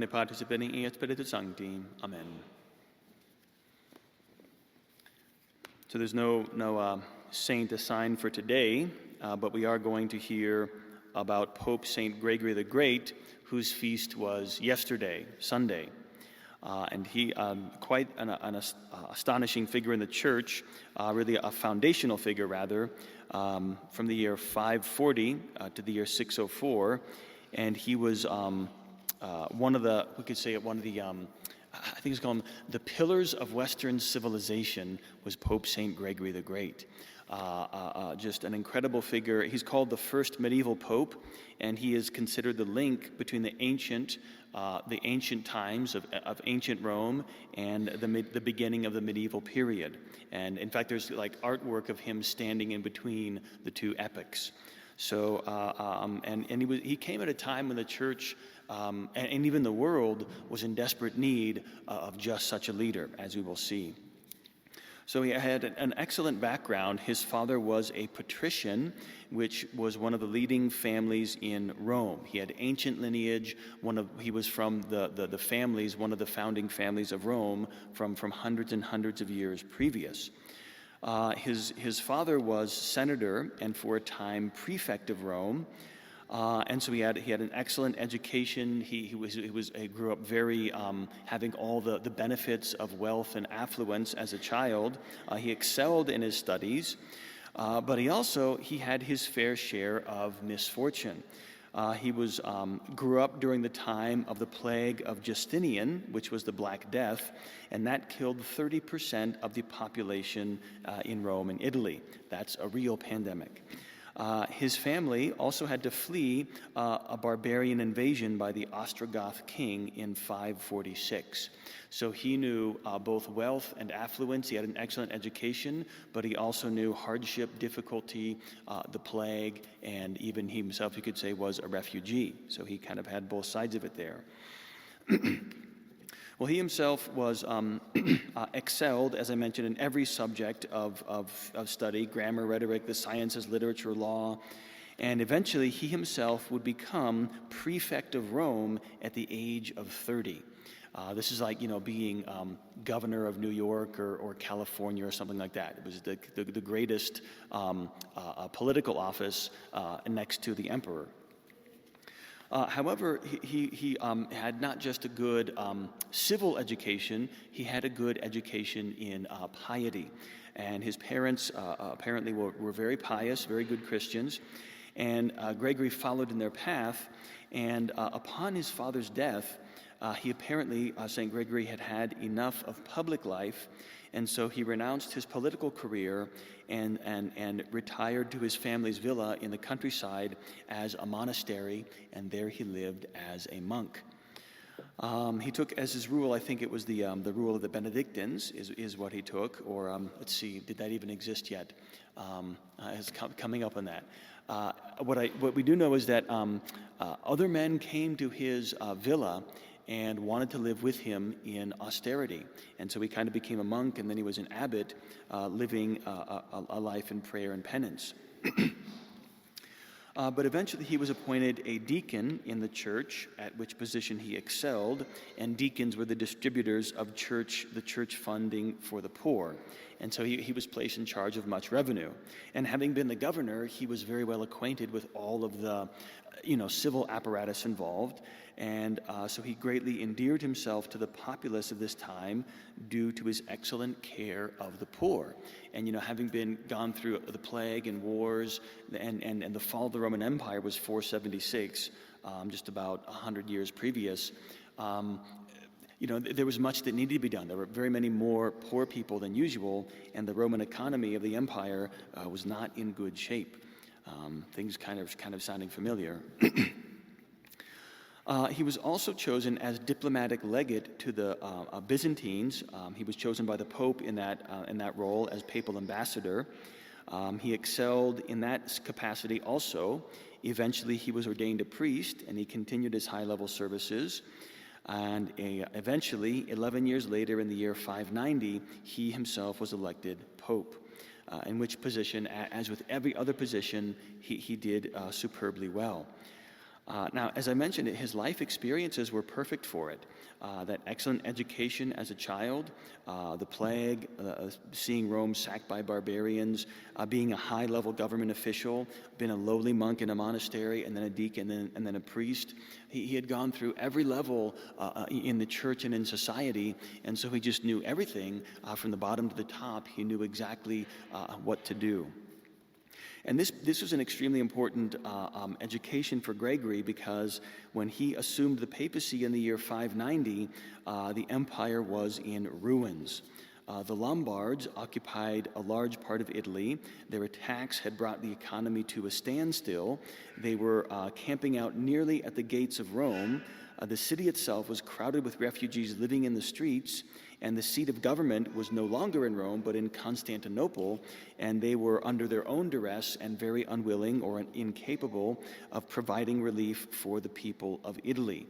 et Patris et Filii et Spiritus Sancti. Amen. So there's no saint assigned for today, but we are going to hear about Pope Saint Gregory the Great, whose feast was yesterday, Sunday. And he, quite an astonishing figure in the church, really a foundational figure, rather, from the year 540 to the year 604. And he was one of the, we could say, I think it's called the pillars of Western civilization was Pope Saint Gregory the Great. Just an incredible figure. He's called the first medieval pope, and he is considered the link between the ancient times of ancient Rome and the beginning of the medieval period. And in fact, there's like artwork of him standing in between the two epochs. So, he came at a time when the church and even the world was in desperate need of just such a leader, as we will see. So he had an excellent background. His father was a patrician, which was one of the leading families in Rome. He had ancient lineage. He was from the families, one of the founding families of Rome, from hundreds and hundreds of years previous. His father was senator and for a time prefect of Rome, and so he had an excellent education. He grew up very having all the benefits of wealth and affluence as a child. He excelled in his studies, but he had his fair share of misfortune. He grew up during the time of the plague of Justinian, which was the Black Death, and that killed 30% of the population in Rome and Italy. That's a real pandemic. His family also had to flee a barbarian invasion by the Ostrogoth king in 546. So he knew both wealth and affluence. He had an excellent education, but he also knew hardship, difficulty, the plague, and even he himself, you could say, was a refugee. So he kind of had both sides of it there. Well, he himself was excelled, as I mentioned, in every subject of study: grammar, rhetoric, the sciences, literature, law. And eventually, he himself would become Prefect of Rome at the age of 30. This is like, being governor of New York or California or something like that. It was the greatest political office next to the emperor. However, he had not just a good civil education, he had a good education in piety. And his parents apparently were very pious, very good Christians. And Gregory followed in their path. And upon his father's death, St. Gregory had enough of public life. And so he renounced his political career and retired to his family's villa in the countryside as a monastery, and there he lived as a monk. He took as his rule, I think it was the rule of the Benedictines is what he took, or let's see, did that even exist yet? It's coming up on that. What we do know is that other men came to his villa and wanted to live with him in austerity. And so he kind of became a monk, and then he was an abbot, living a life in prayer and penance. But eventually he was appointed a deacon in the church, at which position he excelled, and deacons were the distributors of the church funding for the poor. And so he was placed in charge of much revenue. And having been the governor, he was very well acquainted with all of the civil apparatus involved. And so he greatly endeared himself to the populace of this time due to his excellent care of the poor. And, having gone through the plague and wars, and the fall of the Roman Empire was 476, just about 100 years previous, there was much that needed to be done. There were very many more poor people than usual, and the Roman economy of the empire was not in good shape. Things kind of sounding familiar. He was also chosen as diplomatic legate to the Byzantines. He was chosen by the Pope in that role as papal ambassador. He excelled in that capacity also. Eventually, he was ordained a priest, and he continued his high-level services. And eventually, 11 years later, in the year 590, he himself was elected Pope. In which position, as with every other position, he did superbly well. Now, as I mentioned, his life experiences were perfect for it. That excellent education as a child, the plague, seeing Rome sacked by barbarians, being a high-level government official, being a lowly monk in a monastery, and then a deacon, and then a priest. He had gone through every level in the church and in society, and so he just knew everything from the bottom to the top. He knew exactly what to do. And this was an extremely important education for Gregory, because when he assumed the papacy in the year 590, the empire was in ruins. The Lombards occupied a large part of Italy. Their attacks had brought the economy to a standstill. They were camping out nearly at the gates of Rome. The city itself was crowded with refugees living in the streets, and the seat of government was no longer in Rome, but in Constantinople, and they were under their own duress and very unwilling or incapable of providing relief for the people of Italy.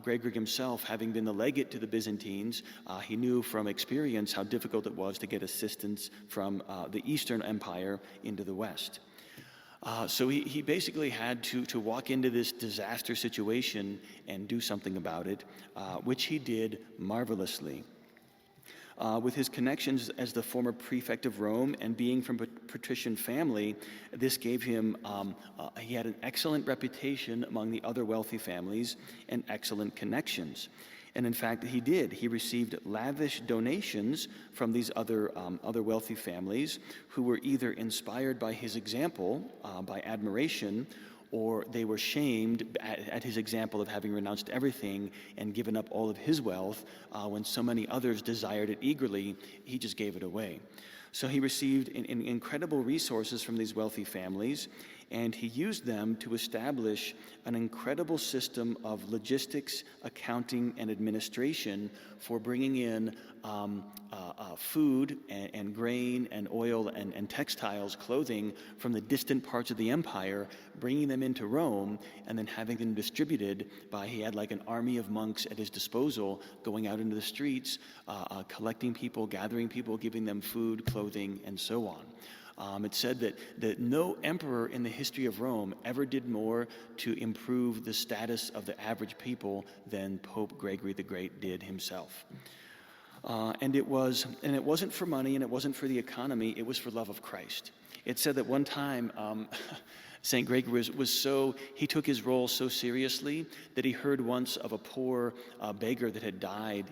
Gregory himself, having been the legate to the Byzantines, he knew from experience how difficult it was to get assistance from the Eastern Empire into the West. So he basically had to walk into this disaster situation and do something about it, which he did marvelously. With his connections as the former prefect of Rome and being from a patrician family, this gave him, he had an excellent reputation among the other wealthy families and excellent connections. And in fact, he did. He received lavish donations from these other wealthy families who were either inspired by his example, by admiration, or they were shamed at his example of having renounced everything and given up all of his wealth. When so many others desired it eagerly, he just gave it away. So he received incredible resources from these wealthy families, and he used them to establish an incredible system of logistics, accounting, and administration for bringing in food and grain and oil and textiles, clothing from the distant parts of the empire, bringing them into Rome, and then having them distributed he had like an army of monks at his disposal, going out into the streets, collecting people, gathering people, giving them food, clothing, and so on. It's said that no emperor in the history of Rome ever did more to improve the status of the average people than Pope Gregory the Great did himself. And it wasn't for money, and it wasn't for the economy, it was for love of Christ. It said that one time, Saint Gregory he took his role so seriously that he heard once of a poor beggar that had died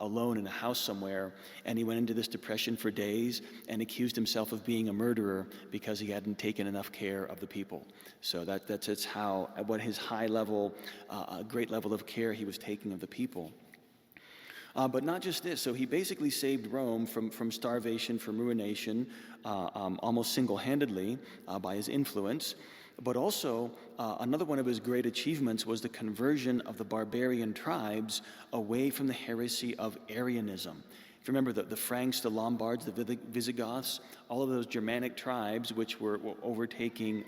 alone in a house somewhere, and he went into this depression for days and accused himself of being a murderer because he hadn't taken enough care of the people. So that's what his high level, great level of care he was taking of the people. But not just this. So he basically saved Rome from starvation, from ruination, almost single-handedly by his influence. But also, another one of his great achievements was the conversion of the barbarian tribes away from the heresy of Arianism. If you remember the Franks, the Lombards, the Visigoths, all of those Germanic tribes which were overtaking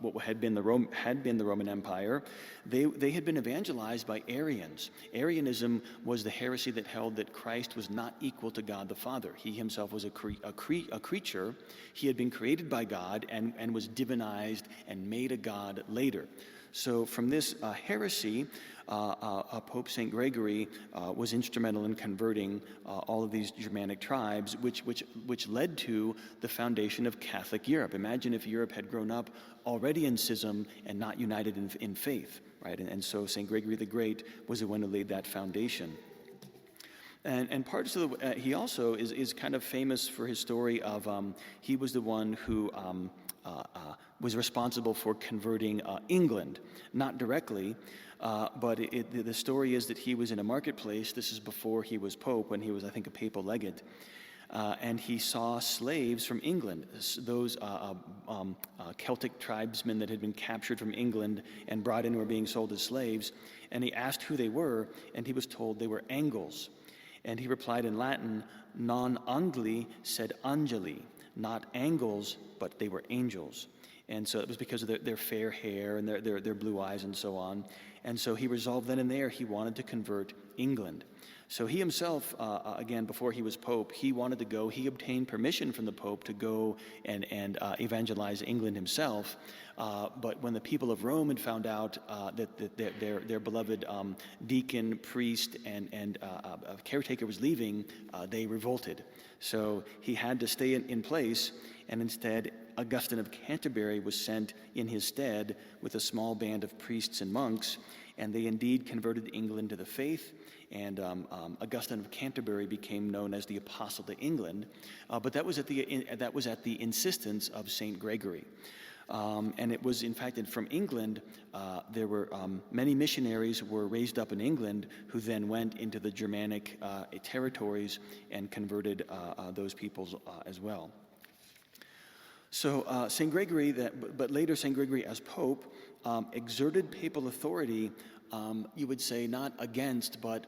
what had been the Roman Empire, they had been evangelized by Arians. Arianism was the heresy that held that Christ was not equal to God the Father. He himself was a creature. He had been created by God and was divinized and made a god later. So from this heresy, Pope Saint Gregory was instrumental in converting all of these Germanic tribes, which led to the foundation of Catholic Europe. Imagine if Europe had grown up already in schism and not united in faith, right? And so Saint Gregory the Great was the one who laid that foundation. And parts of he also is kind of famous for his story of he was the one who was responsible for converting England, not directly, but the story is that he was in a marketplace. This is before he was pope, when he was, I think, a papal legate, and he saw slaves from England, those Celtic tribesmen that had been captured from England and brought in were being sold as slaves, and he asked who they were, and he was told they were Angles. And he replied in Latin, non angli sed angeli, not angles, but they were angels. And so it was because of their fair hair and their blue eyes and so on. And so he resolved then and there he wanted to convert England. So he himself, again, before he was Pope, he wanted to go. He obtained permission from the Pope to go and evangelize England himself. But when the people of Rome had found out that their beloved deacon, priest, and caretaker was leaving, they revolted. So he had to stay in place, and instead Augustine of Canterbury was sent in his stead with a small band of priests and monks, and they indeed converted England to the faith. And Augustine of Canterbury became known as the Apostle to England, but that was at the insistence of Saint Gregory. And it was, in fact, from England, there were many missionaries were raised up in England who then went into the Germanic territories and converted those peoples as well. So Saint Gregory, but later Saint Gregory as Pope, exerted papal authority, you would say not against, but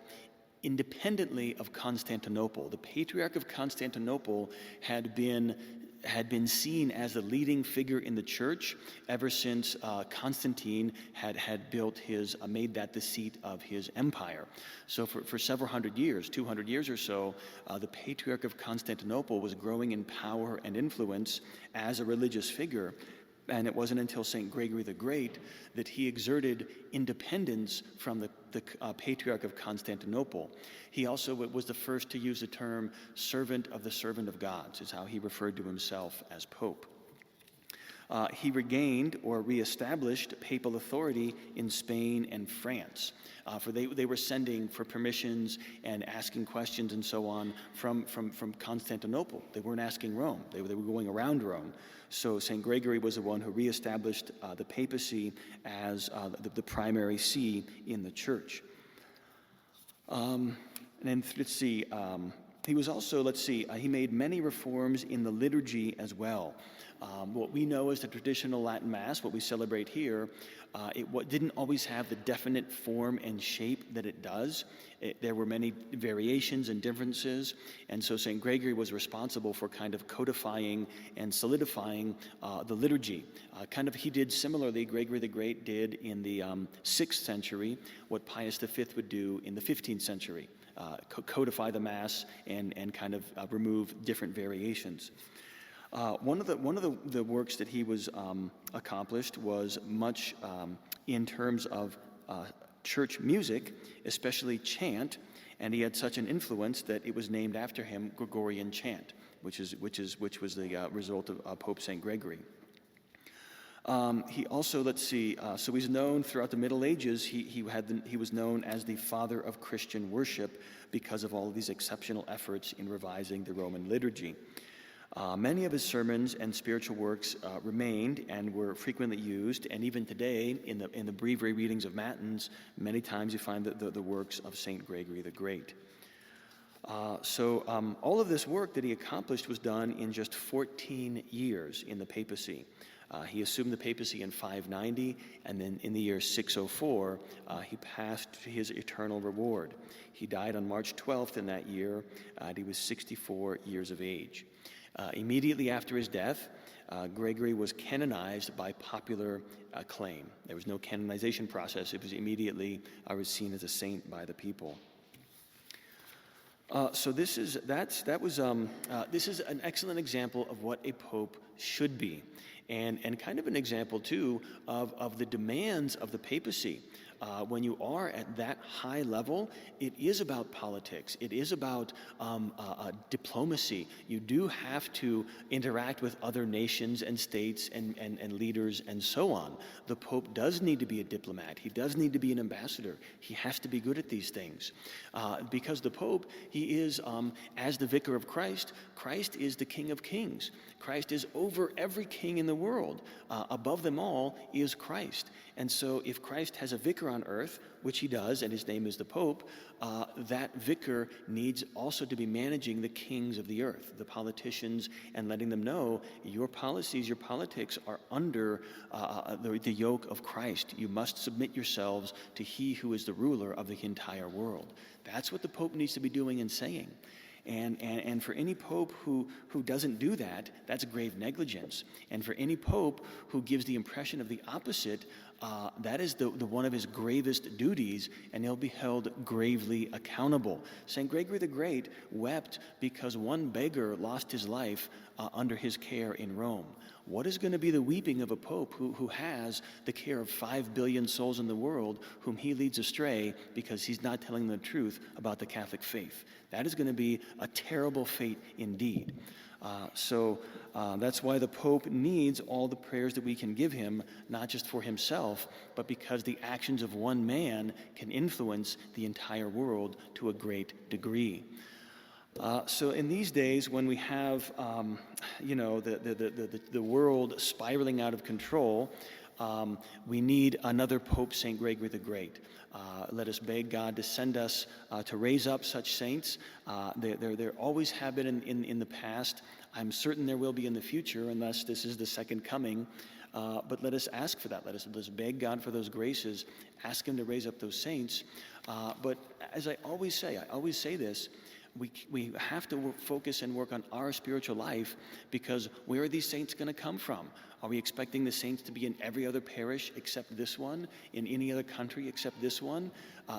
independently of Constantinople. The Patriarch of Constantinople had been seen as the leading figure in the church ever since Constantine had made that the seat of his empire. So for several hundred years, 200 years or so, the Patriarch of Constantinople was growing in power and influence as a religious figure. And it wasn't until Saint Gregory the Great that he exerted independence from the Patriarch of Constantinople. He also was the first to use the term servant of the servant of gods, is how he referred to himself as Pope. He regained or reestablished papal authority in Spain and France. For they were sending for permissions and asking questions and so on from Constantinople. They weren't asking Rome. They were going around Rome. So St. Gregory was the one who reestablished the papacy as the primary see in the church. And then let's see. He was also, he made many reforms in the liturgy as well. What we know as the traditional Latin Mass, what we celebrate here, it didn't always have the definite form and shape that it does. There were many variations and differences, and so St. Gregory was responsible for kind of codifying and solidifying the liturgy. He did similarly, Gregory the Great did in the 6th century, what Pius V would do in the 15th century. Codify the Mass and remove different variations. One of the works that he was accomplished was much in terms of church music, especially chant, and he had such an influence that it was named after him Gregorian chant, which was the result of Pope Saint Gregory. He also, so he's known throughout the Middle Ages. He was known as the father of Christian worship because of all of these exceptional efforts in revising the Roman liturgy. Many of his sermons and spiritual works remained and were frequently used, and even today in the breviary readings of Matins, many times you find the works of Saint Gregory the Great. All of this work that he accomplished was done in just 14 years in the papacy. He assumed the papacy in 590, and then in the year 604, he passed his eternal reward. He died on March 12th in that year, and he was 64 years of age. Immediately after his death, Gregory was canonized by popular acclaim. There was no canonization process. It was immediately seen as a saint by the people. This is an excellent example of what a pope should be, and kind of an example too of the demands of the papacy. When you are at that high level, it is about politics. It is about diplomacy. You do have to interact with other nations and states and leaders and so on. The Pope does need to be a diplomat. He does need to be an ambassador. He has to be good at these things. Because the Pope, he is, as the vicar of Christ, Christ is the King of Kings. Christ is over every king in the world. Above them all is Christ. And so if Christ has a vicar on earth, which he does, and his name is the Pope, that vicar needs also to be managing the kings of the earth, the politicians, and letting them know your policies, your politics are under the yoke of Christ. You must submit yourselves to he who is the ruler of the entire world. That's what the Pope needs to be doing and saying. And for any pope who doesn't do that, that's grave negligence. And for any pope who gives the impression of the opposite, that is the one of his gravest duties, and he'll be held gravely accountable. Saint Gregory the Great wept because one beggar lost his life under his care in Rome. What is going to be the weeping of a pope who has the care of 5 billion souls in the world whom he leads astray because he's not telling them the truth about the Catholic faith? That is going to be a terrible fate indeed. So that's why the Pope needs all the prayers that we can give him, not just for himself, but because the actions of one man can influence the entire world to a great degree. So in these days, when we have, the world spiraling out of control, we need another Pope, Saint Gregory the Great. Let us beg God to send us to raise up such saints. There always have been in the past. I'm certain there will be in the future, unless this is the second coming. But let us ask for that. Let us beg God for those graces. Ask him to raise up those saints. But as I always say this, we have to focus and work on our spiritual life, because where are these saints going to come from? Are we expecting the saints to be in every other parish except this one, in any other country except this one?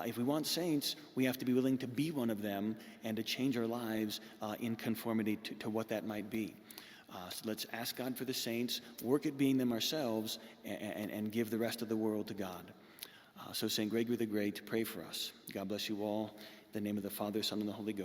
If we want saints, we have to be willing to be one of them and to change our lives in conformity to what that might be. So let's ask God for the saints, work at being them ourselves, and give the rest of the world to God. So St. Gregory the Great, pray for us. God bless you all. In the name of the Father, Son, and the Holy Ghost.